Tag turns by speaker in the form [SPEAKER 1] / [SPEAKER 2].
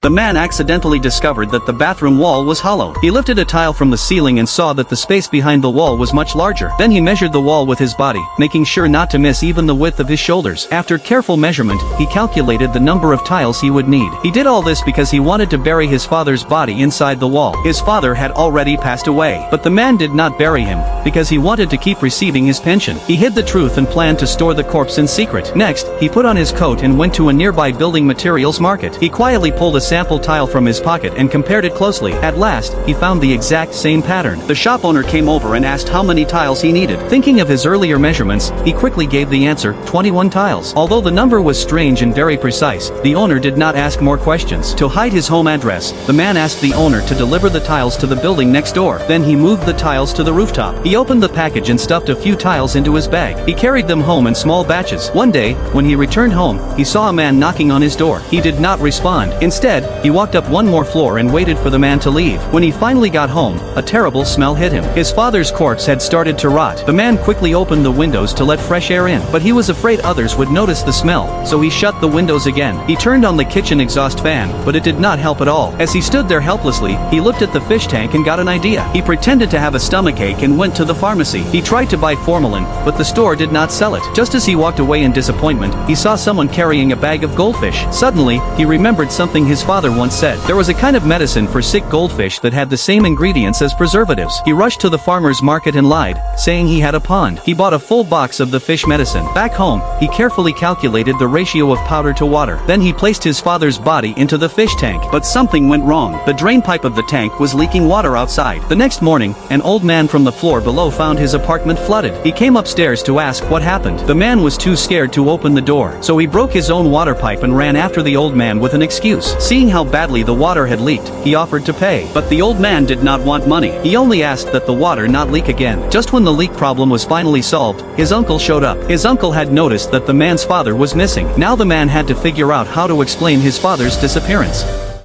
[SPEAKER 1] The man accidentally discovered that the bathroom wall was hollow. He lifted a tile from the ceiling and saw that the space behind the wall was much larger. Then he measured the wall with his body, making sure not to miss even the width of his shoulders. After careful measurement, he calculated the number of tiles he would need. He did all this because he wanted to bury his father's body inside the wall. His father had already passed away, but the man did not bury him, because he wanted to keep receiving his pension. He hid the truth and planned to store the corpse in secret. Next, he put on his coat and went to a nearby building materials market. He quietly pulled a sample tile from his pocket and compared it closely. At last, he found the exact same pattern. The shop owner came over and asked how many tiles he needed. Thinking of his earlier measurements, he quickly gave the answer, 21 tiles. Although the number was strange and very precise, the owner did not ask more questions. To hide his home address, the man asked the owner to deliver the tiles to the building next door. Then he moved the tiles to the rooftop. He opened the package and stuffed a few tiles into his bag. He carried them home in small batches. One day, when he returned home, he saw a man knocking on his door. He did not respond. Instead, he walked up one more floor and waited for the man to leave. When he finally got home, a terrible smell hit him. His father's corpse had started to rot. The man quickly opened the windows to let fresh air in, but he was afraid others would notice the smell, so he shut the windows again. He turned on the kitchen exhaust fan, but it did not help at all. As he stood there helplessly, he looked at the fish tank and got an idea. He pretended to have a stomachache and went to the pharmacy. He tried to buy formalin, but the store did not sell it. Just as he walked away in disappointment, he saw someone carrying a bag of goldfish. Suddenly, he remembered something his father once said. There was a kind of medicine for sick goldfish that had the same ingredients as preservatives. He rushed to the farmer's market and lied, saying he had a pond. He bought a full box of the fish medicine. Back home, he carefully calculated the ratio of powder to water. Then he placed his father's body into the fish tank. But something went wrong. The drain pipe of the tank was leaking water outside. The next morning, an old man from the floor below found his apartment flooded. He came upstairs to ask what happened. The man was too scared to open the door, so he broke his own water pipe and ran after the old man with an excuse. Seeing how badly the water had leaked, he offered to pay. But the old man did not want money. He only asked that the water not leak again. Just when the leak problem was finally solved, his uncle showed up. His uncle had noticed that the man's father was missing. Now the man had to figure out how to explain his father's disappearance.